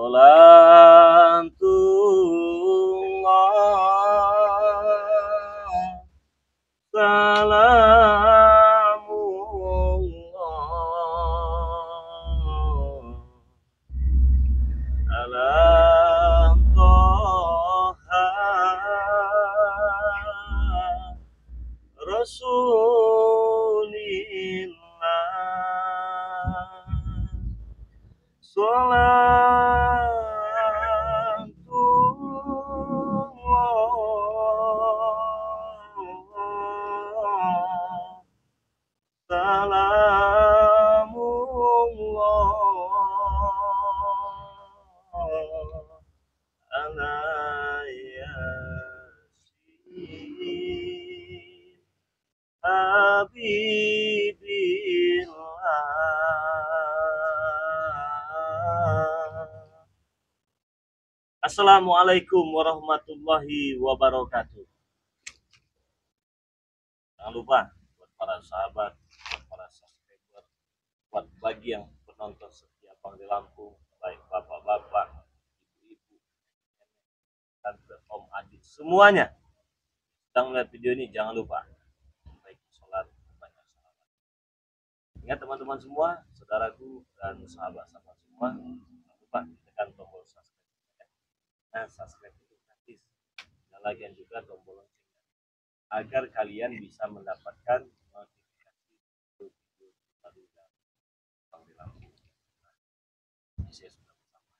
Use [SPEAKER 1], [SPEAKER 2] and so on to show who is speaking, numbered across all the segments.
[SPEAKER 1] Salatullah, salamullah ala Toha Rasulillah. Salatullah, salamullah ala Yasin Habibillah. Assalamualaikum warahmatullahi wabarakatuh. Jangan lupa buat para sahabat, buat para subscriber, buat bagi yang penonton setia Pang di Lampung, baik bapak-bapak, ibu-ibu, tante, om, adik, semuanya sedang melihat video ini, jangan lupa baik sholat, banyak salat. Ingat teman-teman semua, saudaraku dan sahabat-sahabat semua, jangan lupa tekan tombol subscribe. Nah, subscribe itu gratis. Dan lagian juga tombol loncengnya agar kalian bisa mendapatkan notifikasi video baru dari Pang di Lampung. Nah, saya sudah bersama.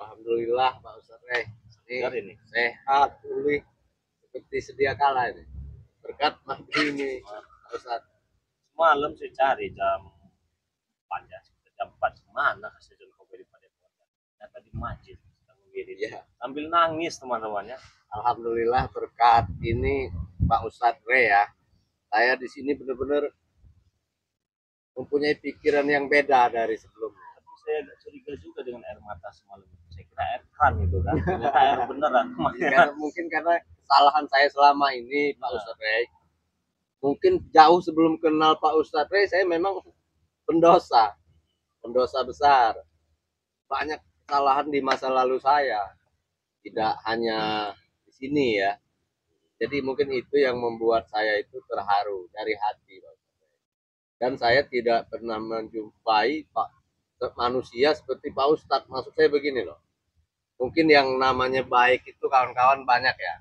[SPEAKER 2] Alhamdulillah Pak Ustadz
[SPEAKER 1] Segar ini.
[SPEAKER 2] sehat pulih seperti sedia kala ini berkat mahdi ini Pak Ustadz.
[SPEAKER 1] Semalam saya cari jam 4 ya, jam 4 mana kasih jam kopi pada keluarga. Ternyata di masjid sedang mengirim.
[SPEAKER 2] Ya,
[SPEAKER 1] Sambil nangis teman-temannya.
[SPEAKER 2] Alhamdulillah berkat ini Pak Ustadz ya. Saya di sini benar-benar mempunyai pikiran yang beda dari sebelumnya.
[SPEAKER 1] Tapi saya agak curiga juga dengan air mata semalam. Saya kira air keran itu kan, ternyata air beneran.
[SPEAKER 2] Mungkin karena kesalahan saya selama ini Pak Ustadz Rey. Mungkin jauh sebelum kenal Pak Ustadz Rey saya memang pendosa besar. Banyak kesalahan di masa lalu saya, tidak hanya di sini ya. Jadi mungkin itu yang membuat saya itu terharu dari hati Pak Ustadz Rey. Dan saya tidak pernah menjumpai manusia seperti Pak Ustadz. Maksud saya begini loh, mungkin yang namanya baik itu kawan-kawan banyak ya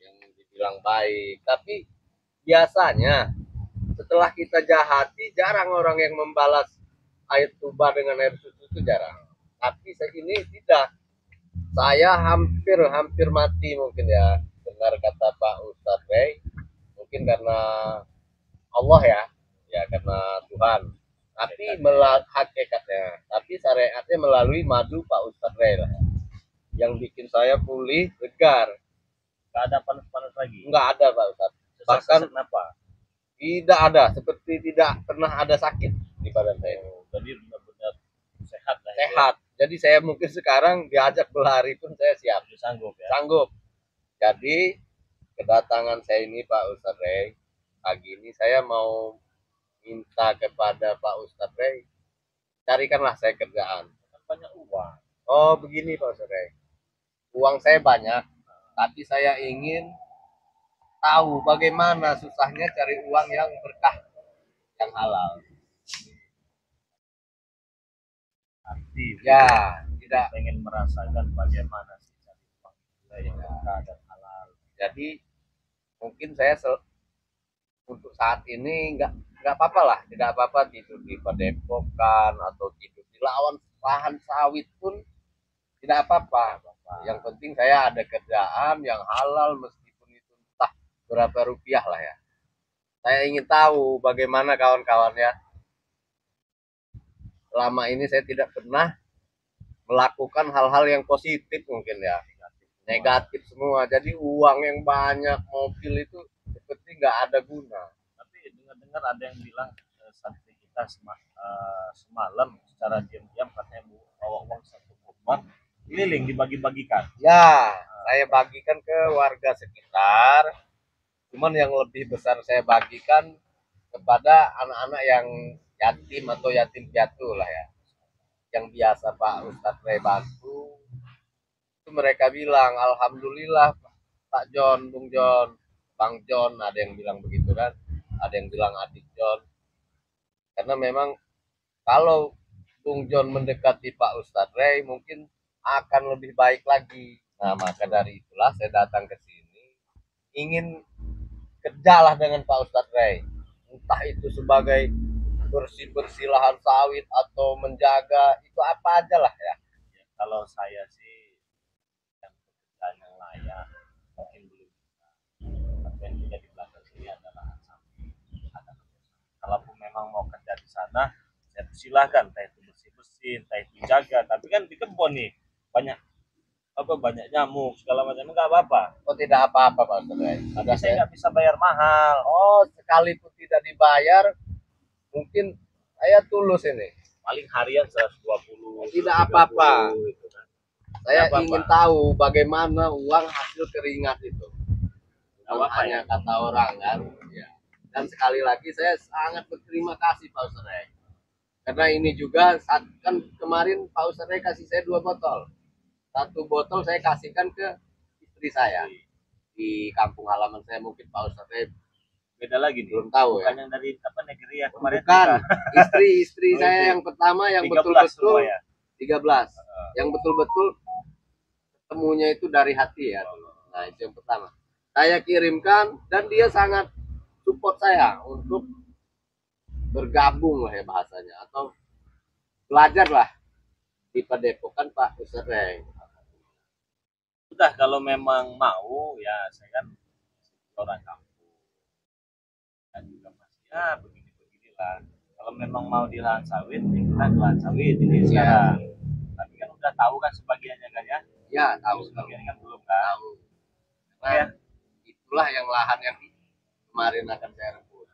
[SPEAKER 2] yang dibilang baik, tapi biasanya setelah kita jahati jarang orang yang membalas air tuba dengan air susu, itu jarang. Tapi saya ini tidak, saya hampir mati mungkin ya, dengar kata Pak Ustadz Rey, mungkin karena Allah ya karena Tuhan, tapi hakikatnya, tapi syariatnya melalui madu Pak Ustadz Rey lah yang bikin saya pulih segar.
[SPEAKER 1] Gak ada panas-panas lagi.
[SPEAKER 2] Nggak ada Pak Ustadz, bahkan
[SPEAKER 1] kenapa?
[SPEAKER 2] tidak ada, seperti tidak pernah ada sakit di badan saya.
[SPEAKER 1] Jadi benar-benar sehat lah.
[SPEAKER 2] Sehat. Jadi saya mungkin sekarang diajak berlari pun saya siap.
[SPEAKER 1] Sanggup ya.
[SPEAKER 2] Sanggup. Jadi kedatangan saya ini Pak Ustadz Rey, pagi ini saya mau minta kepada Pak Ustadz Rey, carikanlah saya kerjaan.
[SPEAKER 1] Banyak uang.
[SPEAKER 2] Oh begini Pak Ustadz Rey, uang saya banyak, tapi saya ingin tahu bagaimana susahnya cari uang yang berkah, yang halal.
[SPEAKER 1] Aktif.
[SPEAKER 2] Ya, tidak
[SPEAKER 1] pengen merasakan bagaimana sih cari uang yang berkah dan halal.
[SPEAKER 2] Jadi mungkin saya untuk saat ini nggak apa-apa lah, tidak apa-apa tidur di padepokan atau tidur di lahan sawit pun tidak apa-apa. Yang penting saya ada kerjaan yang halal, meskipun itu entah berapa rupiah lah ya. Saya ingin tahu bagaimana kawan-kawannya. Selama ini saya tidak pernah melakukan hal-hal yang positif mungkin ya, negatif semua. Jadi uang yang banyak, mobil itu seperti nggak ada guna.
[SPEAKER 1] Tapi dengar-dengar ada yang bilang santri kita semalam secara diam-diam katanya bawa uang 1 keliling dibagi-bagikan.
[SPEAKER 2] Ya, saya bagikan ke warga sekitar. Cuman yang lebih besar saya bagikan kepada anak-anak yang yatim atau yatim piatu lah ya. yang biasa Pak Ustadz Ray bantu, itu mereka bilang alhamdulillah Pak John, Bung John, Bang John, ada yang bilang begitu kan, ada yang bilang adik John, karena memang kalau Bung John mendekati Pak Ustadz Ray mungkin akan lebih baik lagi. Nah maka dari itulah saya datang ke sini ingin kerjalah dengan Pak Ustadz Ray, entah itu sebagai bersih-bersih lahan sawit atau menjaga, itu apa aja lah ya.
[SPEAKER 1] Ya, kalau saya sih yang pekerjaan yang layak mungkin belum bisa. Tapi yang juga di belakang sini adalah ada kalaupun memang mau kerja di sana, saya silahkan, entah itu bersih-bersih, entah itu jaga. Tapi kan di kebun nih banyak banyak nyamuk segala macam, nggak apa-apa.
[SPEAKER 2] Oh tidak apa-apa Pak Ustadz Ray.
[SPEAKER 1] Tapi saya nggak bisa bayar mahal.
[SPEAKER 2] Oh sekalipun tidak dibayar, mungkin saya tulus ini.
[SPEAKER 1] Paling harian 120.
[SPEAKER 2] Tidak apa-apa.
[SPEAKER 1] Gitu kan.
[SPEAKER 2] Saya
[SPEAKER 1] Apa-apa.
[SPEAKER 2] ingin tahu bagaimana uang hasil keringat itu. Bukan
[SPEAKER 1] Apa-apa
[SPEAKER 2] hanya
[SPEAKER 1] ya.
[SPEAKER 2] kata orang kan. Ya. Dan sekali lagi saya sangat berterima kasih Pak Ustadz Ray. Karena ini juga saat kan kemarin Pak Ustadz Ray kasih saya 2 botol. 1 botol saya kasihkan ke istri saya di kampung halaman saya, mungkin Pak Ustadz Ray
[SPEAKER 1] Beda lagi nih.
[SPEAKER 2] belum tahu ya.
[SPEAKER 1] Bukan yang dari apa negeri ya kemarin.
[SPEAKER 2] Bukan,
[SPEAKER 1] juga.
[SPEAKER 2] istri
[SPEAKER 1] Oh,
[SPEAKER 2] saya
[SPEAKER 1] itu.
[SPEAKER 2] yang pertama yang
[SPEAKER 1] 13
[SPEAKER 2] betul-betul
[SPEAKER 1] semua ya.
[SPEAKER 2] 13. Yang betul-betul ketemunya itu dari hati ya. Nah, itu yang pertama. Saya kirimkan dan dia sangat support saya untuk bergabung lah ya bahasanya, atau belajar lah di Padepokan Pak Ustadz Ray.
[SPEAKER 1] Udah kalau memang mau ya saya kan orang kampung dan juga masih ya begini-beginilah. Kalau memang mau di lahan sawit, ya kita ke lahan sawit ini sekarang. Tapi kan udah tahu kan sebagiannya kan ya.
[SPEAKER 2] Ya, tahu
[SPEAKER 1] Sebagian kan belum kan.
[SPEAKER 2] tahu. Nah,
[SPEAKER 1] Ya.
[SPEAKER 2] itulah yang lahan yang kemarin akan saya rebut.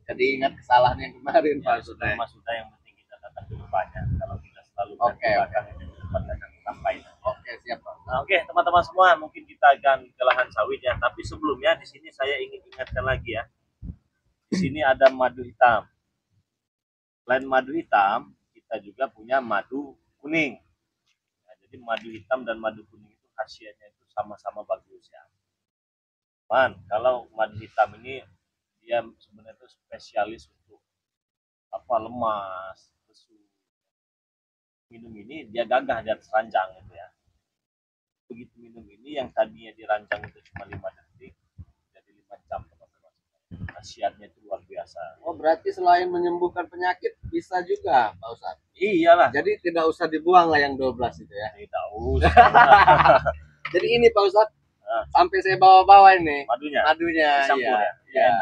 [SPEAKER 2] Jadi ingat kesalahan yang kemarin Pak
[SPEAKER 1] Ya,
[SPEAKER 2] Ustadz Ray.
[SPEAKER 1] sudah yang penting kita datang ke depannya. Kalau kita selalu
[SPEAKER 2] Oke,
[SPEAKER 1] ke belakang itu cepat akan sampai.
[SPEAKER 2] Oke, siap Pak.
[SPEAKER 1] Nah, oke teman-teman semua, mungkin kita akan ke lahan sawit ya. Tapi sebelumnya di sini saya ingin ingatkan lagi ya. Di sini ada madu hitam. Selain madu hitam, kita juga punya madu kuning. Nah, jadi madu hitam dan madu kuning itu khasiatnya itu sama-sama bagus ya. Man, kalau madu hitam ini dia sebenarnya itu spesialis untuk apa lemas, lesu. Minum ini dia gagah di atas ranjang gitu ya. Begitu minum ini yang tadinya di ranjang itu cuma 5 detik jadi 5 jam teman-teman. Khasiatnya itu luar biasa.
[SPEAKER 2] Oh, berarti selain menyembuhkan penyakit bisa juga Pak Ustadz.
[SPEAKER 1] Iyalah.
[SPEAKER 2] Jadi tidak usah dibuang lah yang 12 itu ya.
[SPEAKER 1] Tidak usah.
[SPEAKER 2] Jadi ini Pak Ustadz,
[SPEAKER 1] Nah,
[SPEAKER 2] sampai saya bawa-bawa ini
[SPEAKER 1] madunya
[SPEAKER 2] madunya.
[SPEAKER 1] dicampur
[SPEAKER 2] Iya.
[SPEAKER 1] ya.
[SPEAKER 2] Iya.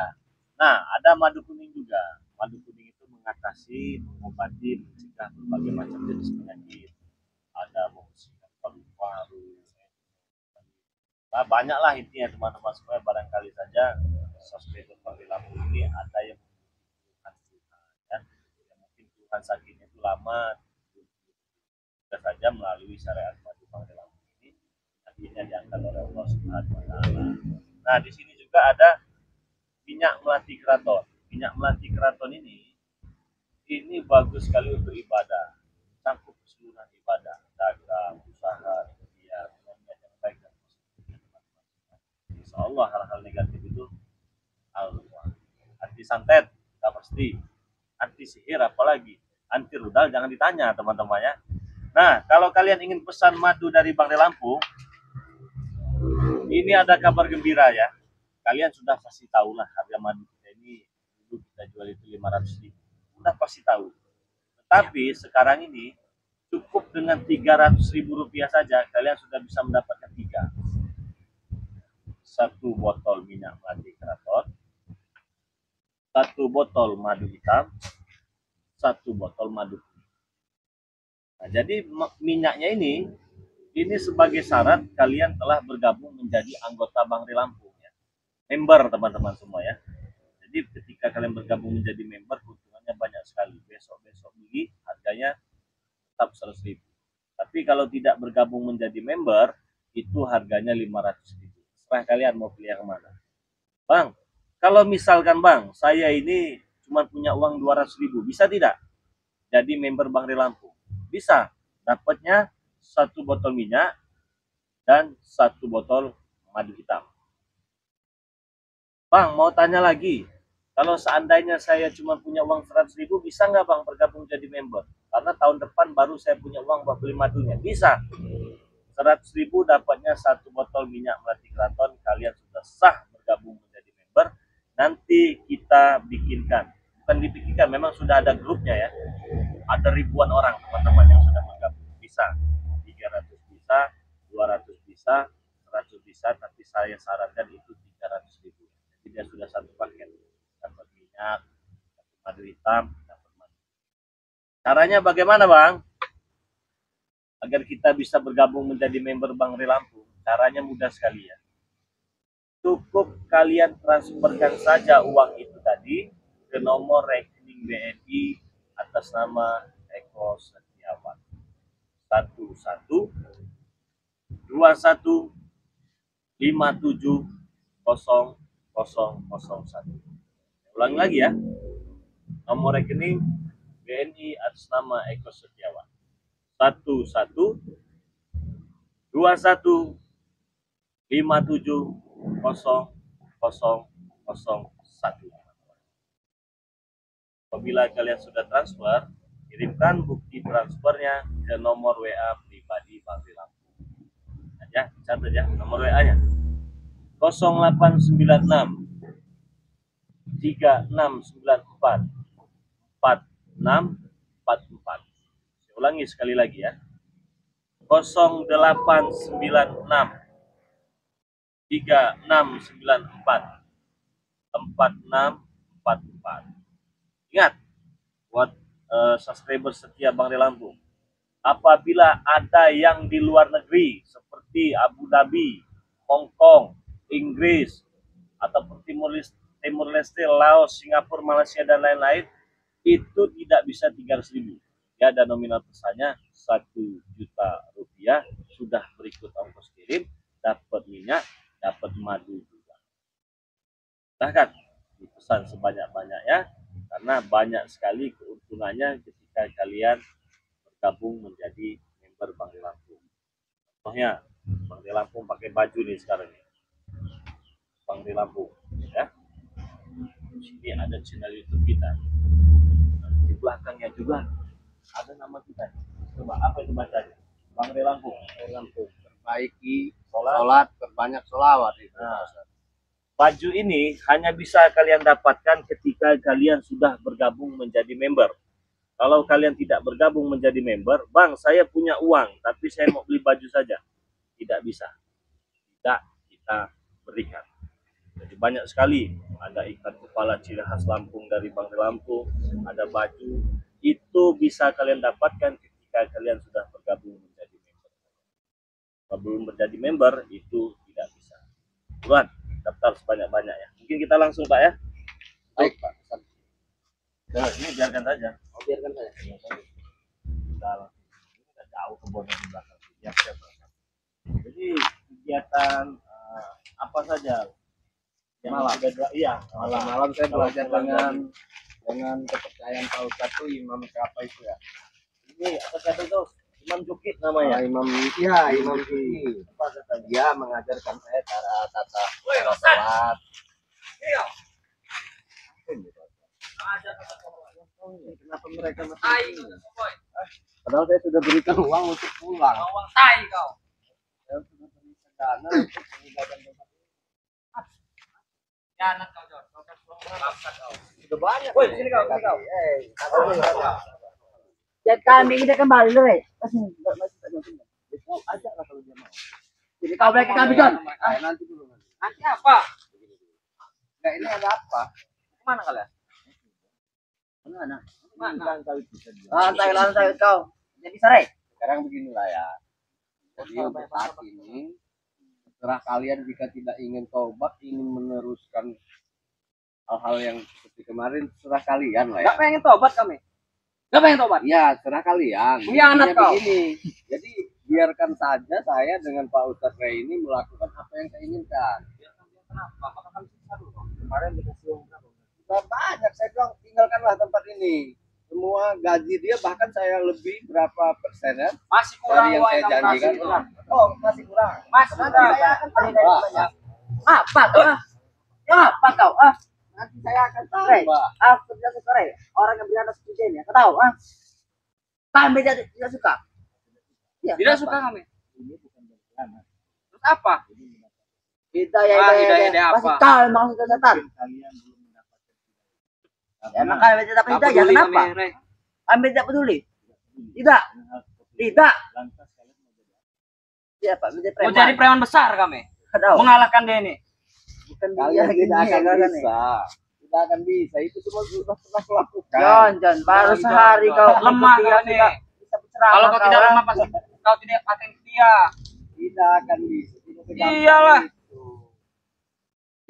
[SPEAKER 1] Nah, ada madu kuning juga. Madu kuning itu mengatasi, mengobati, mencegah berbagai macam jenis penyakit. Ada membersihkan paru-paru. Nah, banyaklah intinya teman-teman semua. Barangkali saja subscriber Pagi Lampung ini ada yang membutuhkan Tuhan, ya. Yang mungkin Tuhan sakitnya itu lama, bisa saja melalui syariat madu Pagi Lampung ini akhirnya diangkat oleh Allah Subhanahu Wa Taala. Nah, di sini juga ada minyak melati keraton. Minyak melati keraton ini bagus sekali untuk ibadah, cakup keseluruhan ibadah, dagang, usaha, ikhtiar, niat yang baik dan positif. Insya Allah hal-hal negatif itu Allah. Anti santet, tak pasti. Anti sihir apalagi. Anti rudal jangan ditanya teman-teman ya. Nah, kalau kalian ingin pesan madu dari Bang Lampung, ini ada kabar gembira ya. Kalian sudah pasti tahu lah harga madu kita ini dulu kita jual itu 500.000. Udah pasti tahu. Tetapi sekarang ini cukup dengan 300.000 rupiah saja kalian sudah bisa mendapatkan 3. 1 botol minyak melati keraton, 1 botol madu hitam, 1 botol madu kuning. Nah, jadi minyaknya ini sebagai syarat kalian telah bergabung menjadi anggota Bang Lampung ya. Member teman-teman semua ya. Jadi ketika kalian bergabung menjadi member, keuntungannya banyak sekali. Besok-besok beli harganya tetap 100.000. Tapi kalau tidak bergabung menjadi member, itu harganya 500.000. Serah kalian mau pilih yang mana. Bang, kalau misalkan Bang, saya ini cuma punya uang 200.000, bisa tidak jadi member Bang Lampung? Bisa. Dapatnya 1 botol minyak dan 1 botol madu hitam. Bang, mau tanya lagi. Kalau seandainya saya cuma punya uang 100.000, bisa nggak Bang bergabung jadi member? Karena tahun depan baru saya punya uang buat beli madunya. Bisa. 100.000 dapatnya 1 botol minyak melati keraton. Kalian sudah sah bergabung menjadi member. Nanti kita bikinkan. Bukan dibikinkan, memang sudah ada grupnya ya. Ada ribuan orang teman-teman yang sudah bergabung. Bisa. 300 bisa, 200 bisa, 100 bisa, tapi saya sarankan itu 300.000. Jadi dia sudah satu paket. Dapat minyak, dapat madu hitam, dapat madu. Caranya bagaimana Bang? Agar kita bisa bergabung menjadi member Bank Rilampung. Caranya mudah sekali ya. Cukup kalian transferkan saja uang itu tadi ke nomor rekening BNI atas nama Eko Setiawan. 1121570001. Ulang lagi ya. Nomor rekening BNI atas nama Eko Setiawan. 1121570001. Apabila kalian sudah transfer, kirimkan bukti transfernya ke nomor WA pribadi Bank Rilampung. Ya, catat ya nomor WA-nya. 0896 3694 4644. Saya ulangi sekali lagi ya. 0896 3694 4644. Ingat, buat subscriber setia Bang Rilampung, apabila ada yang di luar negeri seperti Abu Dhabi, Hong Kong, Inggris, ataupun Timur Leste, Laos, Singapura, Malaysia, dan lain-lain, itu tidak bisa 300.000. Ya, ada nominal pesannya 1 juta rupiah, sudah berikut ongkos kirim, dapat minyak, dapat madu juga. Silahkan dipesan sebanyak-banyaknya, karena banyak sekali keuntungannya ketika kalian bergabung menjadi member Bank Rilampung. Contohnya, Bank Rilampung pakai baju nih sekarang nih. Bank Rilampung ya. Di sini ada channel YouTube kita. Di belakangnya juga ada nama kita. Coba apa itu bacanya? Bank Rilampung.
[SPEAKER 2] Rilampung. Perbaiki sholat, perbanyak sholawat itu.
[SPEAKER 1] Nah, baju ini hanya bisa kalian dapatkan ketika kalian sudah bergabung menjadi member. Kalau kalian tidak bergabung menjadi member, Bang, saya punya uang, tapi saya mau beli baju saja. Tidak bisa. Tidak kita berikan. Jadi banyak sekali. Ada ikat kepala ciri khas Lampung dari Bank Rilampung, ada baju. Itu bisa kalian dapatkan ketika kalian sudah bergabung menjadi member. Kalau belum menjadi member, itu tidak bisa. Buruan, daftar sebanyak-banyak ya. Mungkin kita langsung Pak ya.
[SPEAKER 2] Baik Pak.
[SPEAKER 1] Nah, ini biarkan saja.
[SPEAKER 2] Oh, biarkan saya.
[SPEAKER 1] Kita jauh kebunnya di belakang. Ya, siap. Jadi kegiatan apa saja yang
[SPEAKER 2] Malam.
[SPEAKER 1] iya,
[SPEAKER 2] Malam-malam saya belajar dengan kepercayaan Pak Ustadz itu Imam siapa itu ya?
[SPEAKER 1] Ini apa kata itu? Imam Jukit namanya.
[SPEAKER 2] Imam Syuki.
[SPEAKER 1] Apa katanya?
[SPEAKER 2] Dia mengajarkan saya cara tata sholat. Kenapa mereka masih ini? Padahal saya sudah berikan uang untuk pulang.
[SPEAKER 3] Tai kau.
[SPEAKER 2] Saya sudah berikan dana untuk menggunakan tempat ini.
[SPEAKER 3] Ya anak kau Jor. Kau bangsat kau.
[SPEAKER 2] Sudah banyak.
[SPEAKER 3] Woi, sini kau, sini kau.
[SPEAKER 4] Jadi kami kita kembali dulu,
[SPEAKER 2] Itu aja lah kalau dia mau.
[SPEAKER 4] Jadi kau balik ke kami John.
[SPEAKER 2] Nanti dulu.
[SPEAKER 3] Nanti apa?
[SPEAKER 2] Nah, ini ada apa?
[SPEAKER 3] Kemana kalian?
[SPEAKER 4] Mana?
[SPEAKER 3] Mana?
[SPEAKER 4] Lantai kau. Jadi sore.
[SPEAKER 2] Sekarang beginilah ya. Jadi untuk saat ini terserah kalian jika tidak ingin taubat, ingin meneruskan hal-hal yang seperti kemarin, terserah kalian lah ya.
[SPEAKER 3] Gak pengen tobat kami. Gak pengen tobat.
[SPEAKER 2] Ya, terserah kalian.
[SPEAKER 3] Punya anak
[SPEAKER 2] Intinya
[SPEAKER 3] kau.
[SPEAKER 2] begini. Jadi biarkan saja saya dengan Pak Ustadz Ray ini melakukan apa yang saya inginkan.
[SPEAKER 3] Kenapa? Maka kami susah dulu. Kemarin dikasih uang berapa?
[SPEAKER 2] Sudah banyak, saya bilang tinggalkanlah tempat ini. semua gaji dia, bahkan saya lebih berapa persen ya
[SPEAKER 3] Masih
[SPEAKER 2] dari
[SPEAKER 3] kurang
[SPEAKER 2] yang
[SPEAKER 3] woi,
[SPEAKER 2] saya
[SPEAKER 3] kamu
[SPEAKER 2] janjikan.
[SPEAKER 3] kasih.
[SPEAKER 2] Oh, masih kurang.
[SPEAKER 3] Masih
[SPEAKER 2] Nanti
[SPEAKER 3] kurang.
[SPEAKER 2] saya akan tambah.
[SPEAKER 4] Apa kau? Apa kau?
[SPEAKER 2] Nanti saya akan
[SPEAKER 4] Rey,
[SPEAKER 2] tambah.
[SPEAKER 4] aku tidak suka Rey. Orang yang beranak seperti ini, kau tahu? Kami tidak suka. Ya,
[SPEAKER 3] Tidak
[SPEAKER 4] kenapa?
[SPEAKER 3] suka kami. Terus apa?
[SPEAKER 4] Hidayah
[SPEAKER 3] apa?
[SPEAKER 4] pasti kau yang maksud setan.
[SPEAKER 1] Kalian belum mendapatkan
[SPEAKER 4] Emang kami tidak
[SPEAKER 3] Tak
[SPEAKER 4] hidayah,
[SPEAKER 3] peduli
[SPEAKER 4] kenapa?
[SPEAKER 3] kami, Rey.
[SPEAKER 4] Kami tidak peduli. Tidak. Tidak.
[SPEAKER 1] lantas kalian mau jadi apa?
[SPEAKER 4] Iya Pak, menjadi
[SPEAKER 3] Mau
[SPEAKER 4] preman.
[SPEAKER 3] jadi preman besar kami.
[SPEAKER 4] Kau tahu?
[SPEAKER 3] Mengalahkan Denny.
[SPEAKER 4] Bukan
[SPEAKER 2] Kalian
[SPEAKER 4] dia
[SPEAKER 2] tidak akan
[SPEAKER 4] kan, nih.
[SPEAKER 2] bisa. Tidak akan bisa. Itu semua sudah pernah kulakukan.
[SPEAKER 4] John, baru
[SPEAKER 3] John,
[SPEAKER 4] sehari
[SPEAKER 3] John.
[SPEAKER 4] kau
[SPEAKER 3] Lemah
[SPEAKER 4] ikut dia
[SPEAKER 3] kau nih.
[SPEAKER 4] sudah bisa berceramah.
[SPEAKER 3] Kalau kau tidak
[SPEAKER 4] ah.
[SPEAKER 3] lemah pasti kau tidak paten dia.
[SPEAKER 2] Tidak akan bisa. Tidak segampang
[SPEAKER 3] Iyalah.
[SPEAKER 2] itu.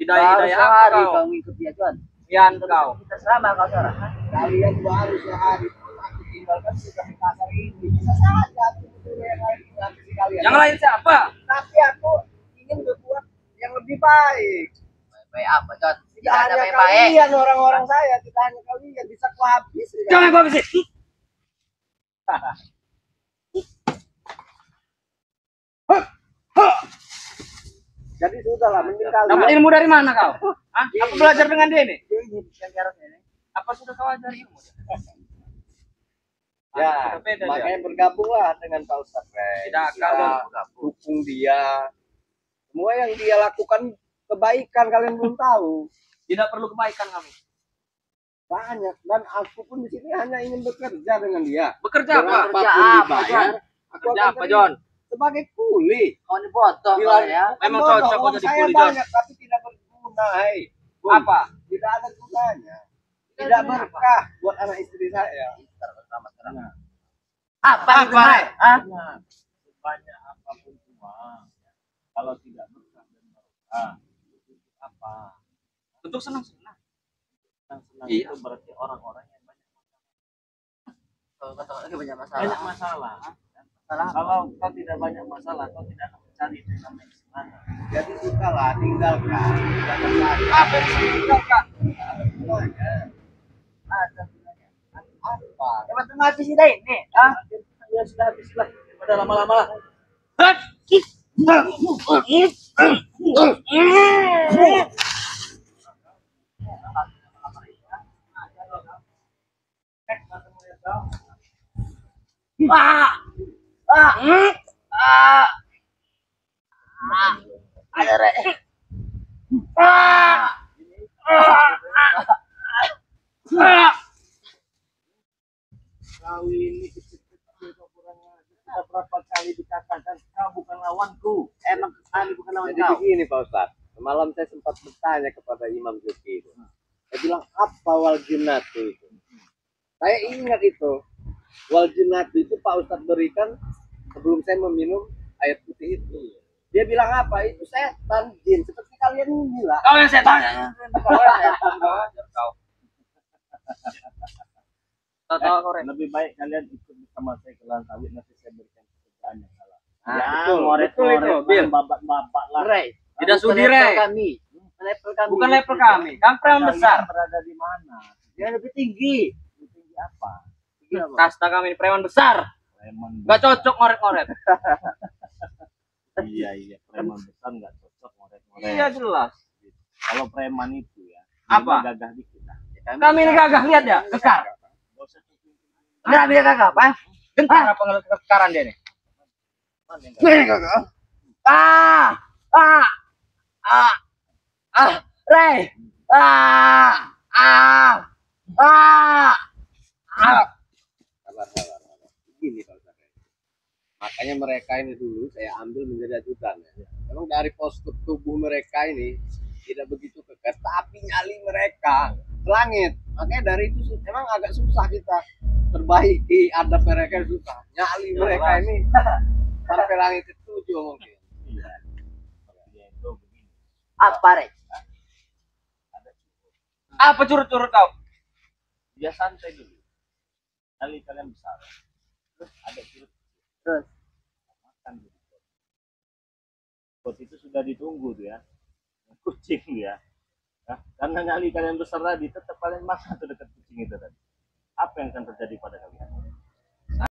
[SPEAKER 4] Baru
[SPEAKER 3] Hidayah apa
[SPEAKER 4] sehari
[SPEAKER 3] kau?
[SPEAKER 4] kau ngikut dia John.
[SPEAKER 3] Pian kau.
[SPEAKER 4] Kita serama kau sekarang.
[SPEAKER 2] Kalian baru sehari pun aku tinggalkan sudah di pasar ini. Bisa saja aku butuh yang lain menghabisi kalian.
[SPEAKER 3] Yang lain siapa?
[SPEAKER 2] Tapi aku ingin berbuat yang lebih baik.
[SPEAKER 4] Baik apa John?
[SPEAKER 2] Tidak
[SPEAKER 4] Tidak ada
[SPEAKER 2] hanya
[SPEAKER 4] baik-baik.
[SPEAKER 2] kalian orang-orang saya, tidak hanya kalian bisa kuhabis.
[SPEAKER 3] Jangan kau habisi.
[SPEAKER 2] Jadi sudahlah, mending kalian.
[SPEAKER 3] Dapat ilmu dari mana kau? Hah? Apa belajar dengan Denny?
[SPEAKER 4] Ini yang garang ini.
[SPEAKER 3] Apa sudah kau ajar ilmu?
[SPEAKER 2] Ya,
[SPEAKER 3] Sudah beda dia.
[SPEAKER 2] makanya bergabunglah dengan Pak Ustadz Rey.
[SPEAKER 3] Tidak
[SPEAKER 2] Kita
[SPEAKER 3] akan
[SPEAKER 2] dukung dia. Semua yang dia lakukan kebaikan kalian belum tahu.
[SPEAKER 3] Tidak perlu kebaikan kami.
[SPEAKER 2] Banyak, dan aku pun di sini hanya ingin bekerja dengan dia.
[SPEAKER 3] Bekerja apa?
[SPEAKER 2] Berapapun
[SPEAKER 4] Kerja apa,
[SPEAKER 2] dibayar, aku
[SPEAKER 3] Kerja
[SPEAKER 2] akan
[SPEAKER 3] apa,
[SPEAKER 2] terima.
[SPEAKER 3] John?
[SPEAKER 2] Sebagai kuli.
[SPEAKER 4] Kau ini bodoh kau
[SPEAKER 2] Bilang,
[SPEAKER 4] ya.
[SPEAKER 3] Memang
[SPEAKER 2] bodoh,
[SPEAKER 3] cocok
[SPEAKER 2] uang
[SPEAKER 3] kau jadi
[SPEAKER 2] saya
[SPEAKER 3] kuli, John.
[SPEAKER 2] banyak tapi tidak berguna. Hei. Bung,
[SPEAKER 3] Apa?
[SPEAKER 2] Tidak ada gunanya. Tidak berkah buat anak istri saya.
[SPEAKER 4] Apa itu
[SPEAKER 3] Apa?
[SPEAKER 4] Rey? Hah?
[SPEAKER 1] Nah, sebanyak apapun uang, kalau tidak berkah dan barokah, itu apa?
[SPEAKER 3] Untuk senang-senang.
[SPEAKER 1] Senang-senang
[SPEAKER 3] Iya.
[SPEAKER 1] itu berarti orang-orang yang banyak
[SPEAKER 4] Kau kata lagi banyak masalah.
[SPEAKER 1] banyak masalah.
[SPEAKER 4] Masalah apa?
[SPEAKER 1] Kalau kau tidak banyak masalah, kau tidak akan mencari itu yang namanya semangat.
[SPEAKER 2] Jadi sudahlah, tinggalkan. Jangan lagi.
[SPEAKER 3] Apa yang bisa ditinggalkan?
[SPEAKER 2] Gunanya.
[SPEAKER 4] Ada.
[SPEAKER 2] Apa?
[SPEAKER 4] Cepat habis ini nih. Hah?
[SPEAKER 2] Ya sudah habislah. Pada lama-lama lah.
[SPEAKER 3] Hah?
[SPEAKER 4] Ah! Ah! Ah! Ah! Ada Rey. Ah!
[SPEAKER 3] Ah!
[SPEAKER 1] Kau ini kecil-kecil kau kurang ajar. Sudah berapa kali dikatakan kau bukan lawanku.
[SPEAKER 4] Emang kami bukan lawan
[SPEAKER 2] Jadi
[SPEAKER 4] kau.
[SPEAKER 2] begini Pak Ustadz. Semalam saya sempat bertanya kepada Imam Zuki itu. Saya bilang apa wal jinnatu itu? Saya ingat itu. Wal jinnatu itu Pak Ustadz berikan sebelum saya meminum air putih itu. Dia bilang apa? Itu setan jin seperti kalian ini lah.
[SPEAKER 3] Kau yang setan.
[SPEAKER 4] Kau yang setan, kau.
[SPEAKER 3] Kau. Tahu kau Rey.
[SPEAKER 1] Lebih baik kalian ikut bersama saya ke lahan sawit, nanti saya berikan pekerjaan yang salah.
[SPEAKER 2] Ya, betul itu, Bil.
[SPEAKER 1] Babat-babat lah.
[SPEAKER 4] Rey.
[SPEAKER 3] Tidak
[SPEAKER 4] Bukan
[SPEAKER 3] sudi,
[SPEAKER 4] level
[SPEAKER 3] Rey.
[SPEAKER 4] Kami. Bukan level kami.
[SPEAKER 3] Bukan level kami. Kan preman besar.
[SPEAKER 1] Kalian berada di mana?
[SPEAKER 4] Dia lebih tinggi.
[SPEAKER 1] Di tinggi apa?
[SPEAKER 3] Kasta kami ini preman besar.
[SPEAKER 1] Preman.
[SPEAKER 3] Gak cocok ngorek-ngorek.
[SPEAKER 1] Iya, preman besar nggak cocok ngorek-ngorek.
[SPEAKER 3] Iya jelas.
[SPEAKER 1] Kalau preman itu ya,
[SPEAKER 3] Apa?
[SPEAKER 1] dia gagah dikit lah.
[SPEAKER 3] Kami ini gagah lihat ya, kekar.
[SPEAKER 1] Nggak usah tunjukin.
[SPEAKER 4] Enggak bisa kakak, apa?
[SPEAKER 3] Gentar apa ngeliat kekaran dia nih?
[SPEAKER 1] Mana yang gagah?
[SPEAKER 4] Ini kakak. Ah! Ah! Ah! Ah! Rey! Ah! Ah! Ah! Ah!
[SPEAKER 2] Sabar. Begini Pak Ustadz. Makanya mereka ini dulu saya ambil menjadi ajudan. Ya. Memang dari postur tubuh mereka ini tidak begitu kekar, tapi nyali mereka ke langit. Makanya dari itu memang agak susah kita perbaiki adab mereka, susah. Nyali mereka ini sampai langit ke-7 mungkin.
[SPEAKER 1] Iya. Dia itu begini.
[SPEAKER 4] Apa, Rey?
[SPEAKER 1] Ada cukup.
[SPEAKER 3] Apa curut-curut kau?
[SPEAKER 1] Dia santai dulu. Kali kalian besar. Terus ada curut.
[SPEAKER 4] Terus.
[SPEAKER 1] Makan dulu. Kot itu sudah ditunggu tuh ya. Kucing dia. Nah, karena nyali kalian besar tadi, tetap kalian makan tuh dekat kucing itu tadi. apa yang akan terjadi pada kalian?